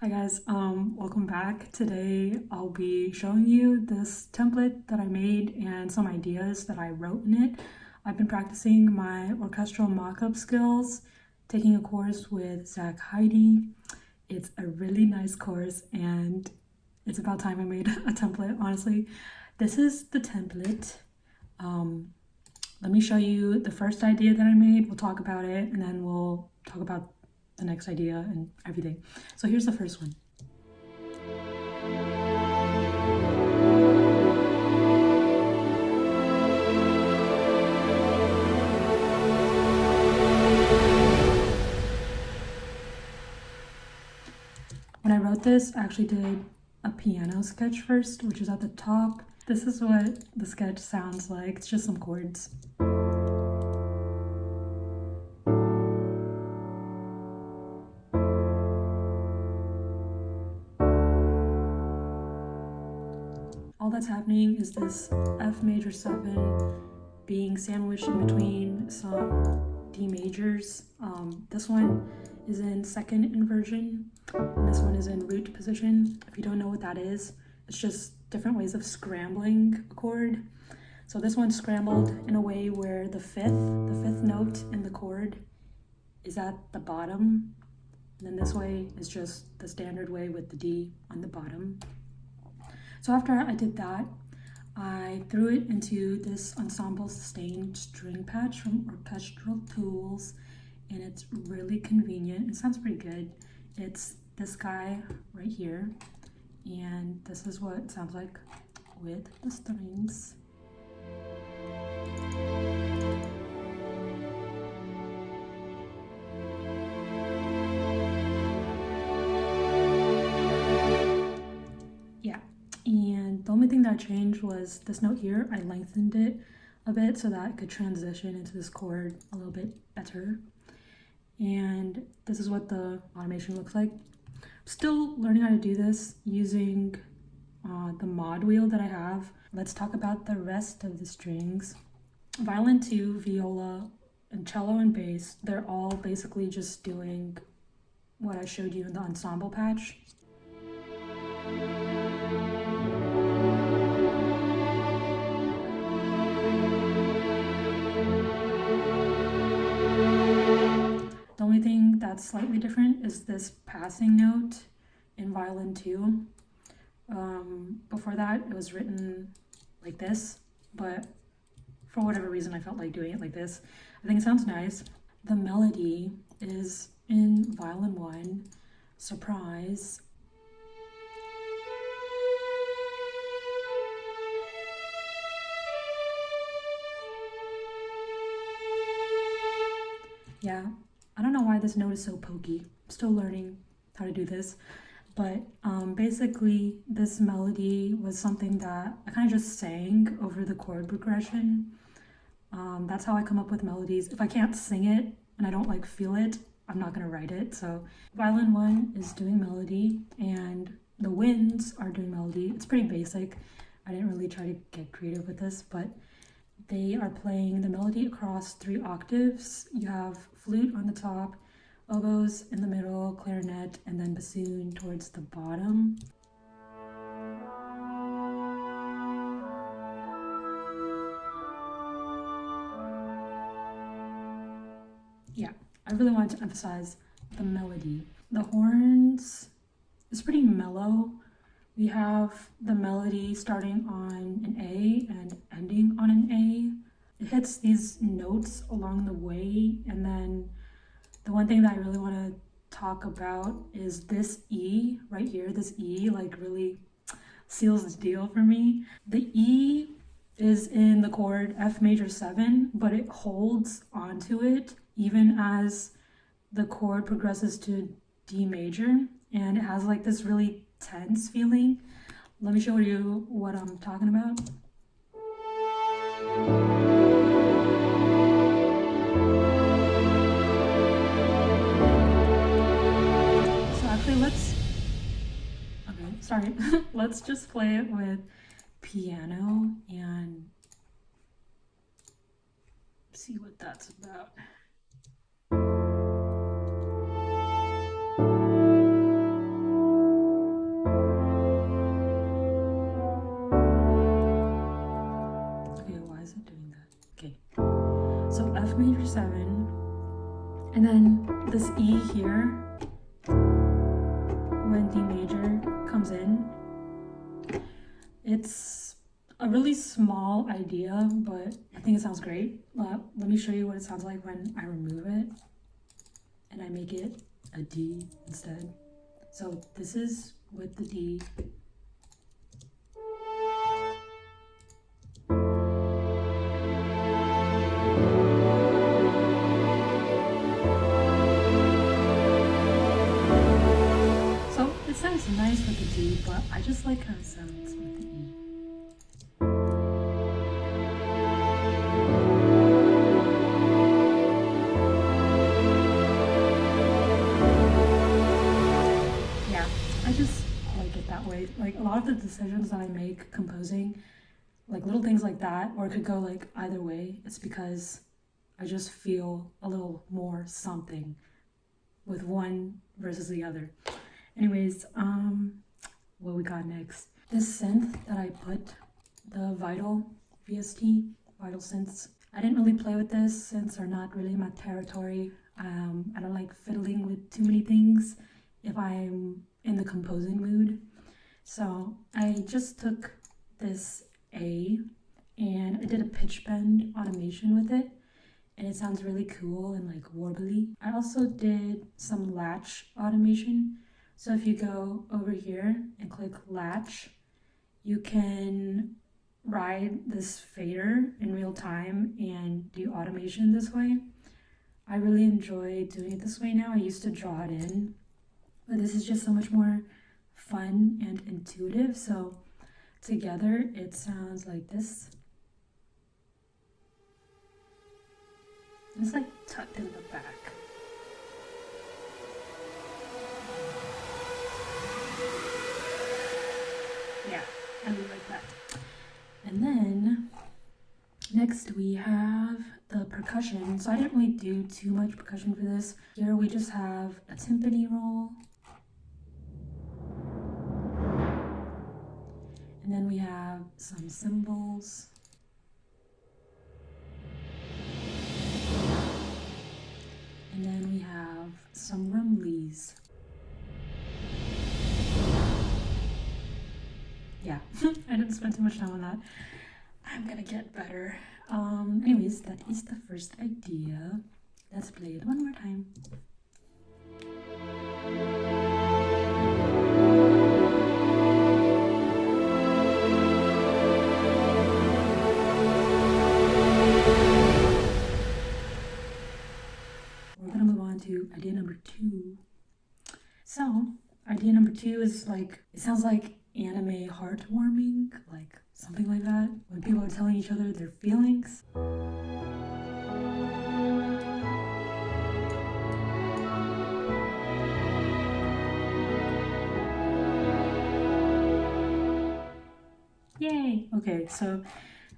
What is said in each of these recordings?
Hi guys, welcome back. Today I'll be showing you this template that I made and some ideas that I wrote in it. I've been practicing my orchestral mock-up skills, taking a course with Heyde. It's a really nice course and it's about time I made a template, honestly. This is the template. Let me show you the first idea that I made. We'll talk about it and then we'll talk about the next idea and everything. So here's the first one. When I wrote this, I actually did a piano sketch first, which is at the top. This is what the sketch sounds like. It's just some chords. All that's happening is this F major 7 being sandwiched in between some D majors. This one is in second inversion, and this one is in root position. If you don't know what that is, it's just different ways of scrambling a chord. So this one's scrambled in a way where the fifth note in the chord is at the bottom, and then this way is just the standard way with the D on the bottom. So after I did that, I threw it into this ensemble sustained string patch from Orchestral tools, and it's really convenient. It sounds pretty good. It's this guy right here, and this is what it sounds like with the strings. Yeah, and the only thing that changed was this note here. I lengthened it a bit so that it could transition into this chord a little bit better. And this is what the automation looks like. I'm still learning how to do this using the mod wheel that I have. Let's talk about the rest of the strings. Violin 2, viola, and cello and bass, they're all basically just doing what I showed you in the ensemble patch. The only thing that's slightly different is this passing note in violin 2. Before that, it was written like this, but for whatever reason, I felt like doing it like this. I think it sounds nice. The melody is in violin 1, surprise. Yeah, I don't know why this note is so pokey. I'm still learning how to do this. But basically, this melody was something that I kind of just sang over the chord progression. That's how I come up with melodies. If I can't sing it and I don't like feel it, I'm not gonna write it. So violin 1 is doing melody and the winds are doing melody. It's pretty basic. I didn't really try to get creative with this, but they are playing the melody across 3 octaves. You have flute on the top, oboes in the middle, clarinet, and then bassoon towards the bottom. Yeah, I really wanted to emphasize the melody. The horns is pretty mellow. We have the melody starting on an A and ending on an A. It hits these notes along the way, and then the one thing that I really want to talk about is this E right here. This E like really seals the deal for me. The E is in the chord F major 7, but it holds onto it even as the chord progresses to D major, and it has like this really tense feeling. Let me show you what I'm talking about. So actually let's just play it with piano and see what that's about. F major 7, and then this E here, when D major comes in. It's a really small idea, but I think it sounds great. Let me show you what it sounds like when I remove it and I make it a D instead. So this is with the D. So it sounds nice with the D, but I just like how it sounds with the E. I just like it that way. Like a lot of the decisions that I make composing, like little things like that, or it could go like either way, it's because I just feel a little more something with one versus the other. Anyways, what we got next? This synth that I put, the Vital VST, Vital Synths. I didn't really play with this. Synths are not really my territory. I don't like fiddling with too many things if I'm in the composing mood. So I just took this A and I did a pitch bend automation with it, and it sounds really cool and like warbly. I also did some latch automation. So if you go over here and click latch, you can ride this fader in real time and do automation this way. I really enjoy doing it this way now. I used to draw it in, but this is just so much more fun and intuitive. So together it sounds like this. It's like tucked in the back. Yeah, I really like that. And then next we have the percussion. So I didn't really do too much percussion for this. Here we just have a timpani roll. And then we have some cymbals. And then we have some rumblies. Yeah, I didn't spend too much time on that. I'm gonna get better. Anyways, that is the first idea. Let's play it one more time. We're gonna move on to idea number 2. So, idea number 2 is like, it sounds like anime heartwarming, like something like that, when people are telling each other their feelings. Yay! Okay, so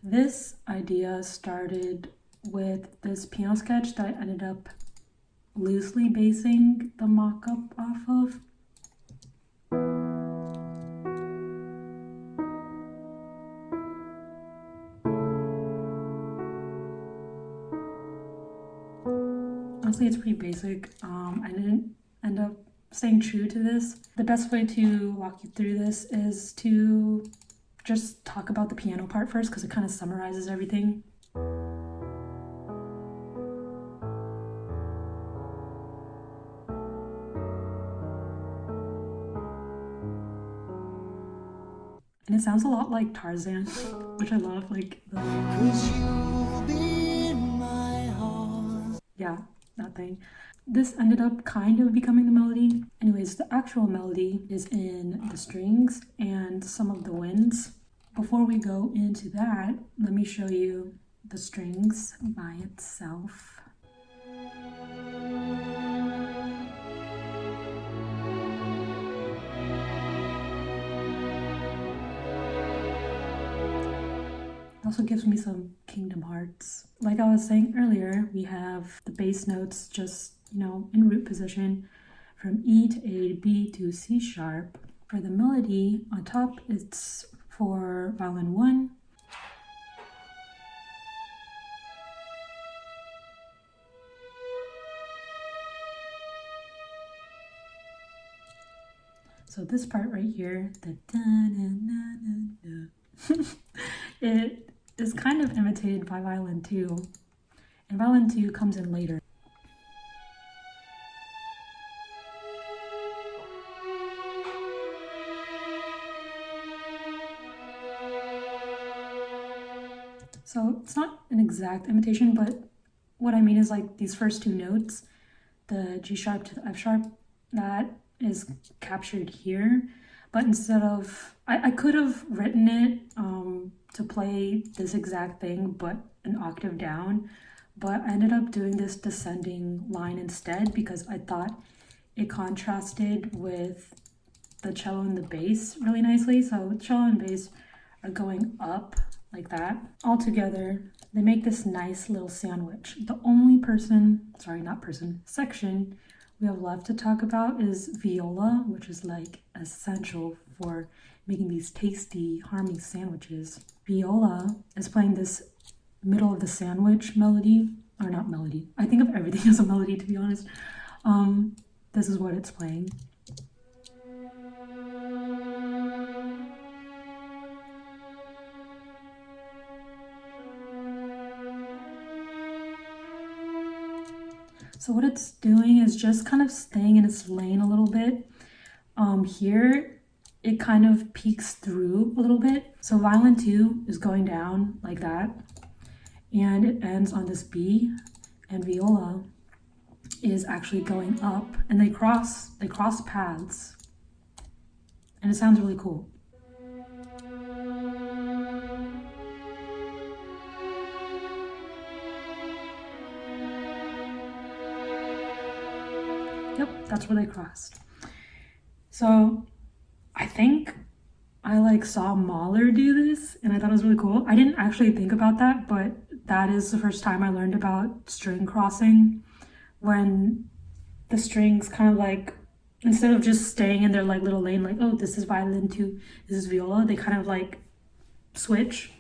this idea started with this piano sketch that I ended up loosely basing the mock-up off of. Honestly, it's pretty basic. I didn't end up staying true to this. The best way to walk you through this is to just talk about the piano part first, because it kind of summarizes everything. And it sounds a lot like Tarzan, which I love, like the... Yeah, that thing. This ended up kind of becoming the melody. Anyways, the actual melody is in the strings and some of the winds. Before we go into that, let me show you the strings by itself. Also gives me some Kingdom Hearts. Like I was saying earlier, we have the bass notes just, in root position from E to A to B to C sharp. For the melody on top, it's for violin 1. So this part right here, the da-na-na-na-na, it is kind of imitated by violin 2, and violin 2 comes in later. So it's not an exact imitation, but what I mean is like these first 2 notes, the G sharp to the F sharp, that is captured here. But instead of, I could have written it to play this exact thing, but an octave down. But I ended up doing this descending line instead because I thought it contrasted with the cello and the bass really nicely. So cello and bass are going up like that. All together, they make this nice little sandwich. The only section we have left to talk about is viola, which is like essential for making these tasty harmony sandwiches. Viola is playing this middle of the sandwich melody, or not melody. I think of everything as a melody, to be honest. This is what it's playing. So what it's doing is just kind of staying in its lane a little bit. Here, it kind of peeks through a little bit. So violin 2 is going down like that, and it ends on this B, and viola is actually going up, and they cross paths, and it sounds really cool. Yep, that's where they crossed. So I think I like saw Mahler do this, and I thought it was really cool. I didn't actually think about that, but that is the first time I learned about string crossing, when the strings kind of like, instead of just staying in their like little lane, like, oh, this is violin 2, this is viola, they kind of like switch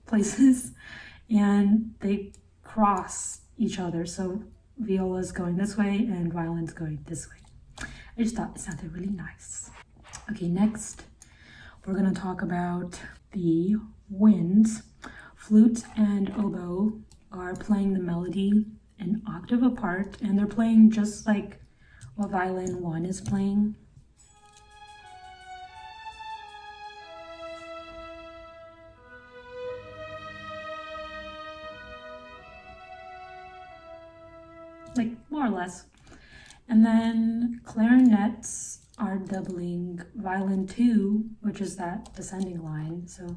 places and they cross each other. So viola's going this way and violin's going this way. I just thought it sounded really nice. Okay, next we're gonna talk about the winds. Flute and oboe are playing the melody an octave apart, and they're playing just like what violin 1 is playing. Like more or less. And then clarinets are doubling violin 2, which is that descending line. So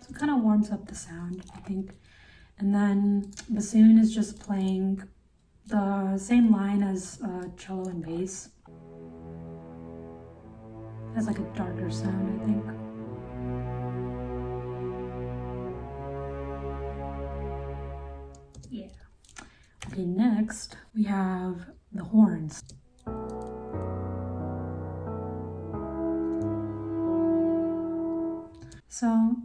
it kind of warms up the sound, I think. And then bassoon is just playing the same line as cello and bass. It has like a darker sound, I think. Yeah. Okay, next we have the horns. So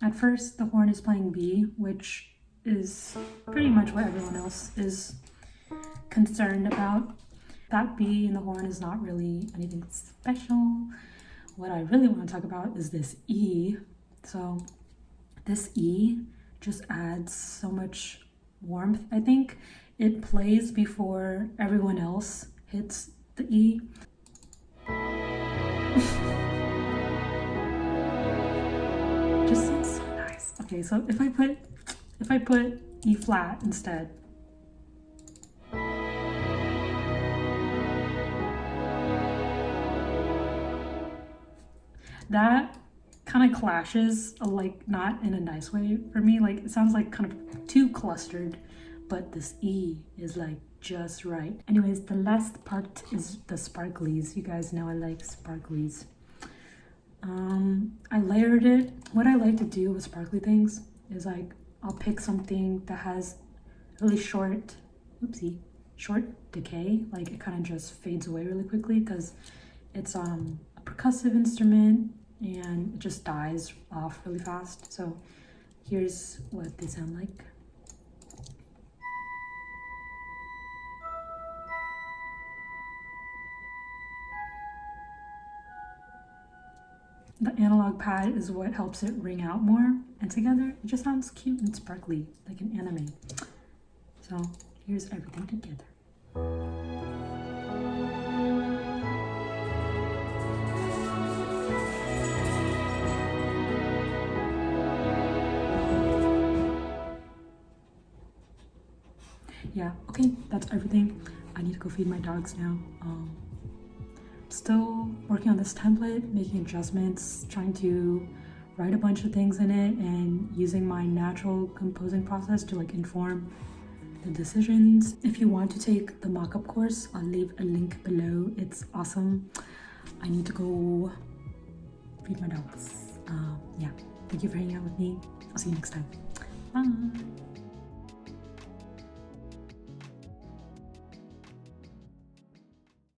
at first the horn is playing B, which is pretty much what everyone else is concerned about. That B in the horn is not really anything special. What I really want to talk about is this E. So this E just adds so much warmth, I think. It plays before everyone else hits the E. Just sounds so nice. Okay, so if I put E flat instead. That kind of clashes, like not in a nice way for me. Like it sounds like kind of too clustered, but this E is like just right. Anyways, the last part is the sparklies. You guys know I like sparklies. I layered it. What I like to do with sparkly things is like I'll pick something that has really short decay. Like it kind of just fades away really quickly because it's a percussive instrument and it just dies off really fast. So here's what they sound like. The analog pad is what helps it ring out more, and together it just sounds cute and sparkly, like an anime. So here's everything together. Yeah, okay, that's everything. I need to go feed my dogs now. Still working on this template, making adjustments, trying to write a bunch of things in it, and using my natural composing process to like inform the decisions. If you want to take the Mockup course, I'll leave a link below. It's awesome. I need to go feed my dogs. Yeah, thank you for hanging out with me. I'll see you next time. Bye.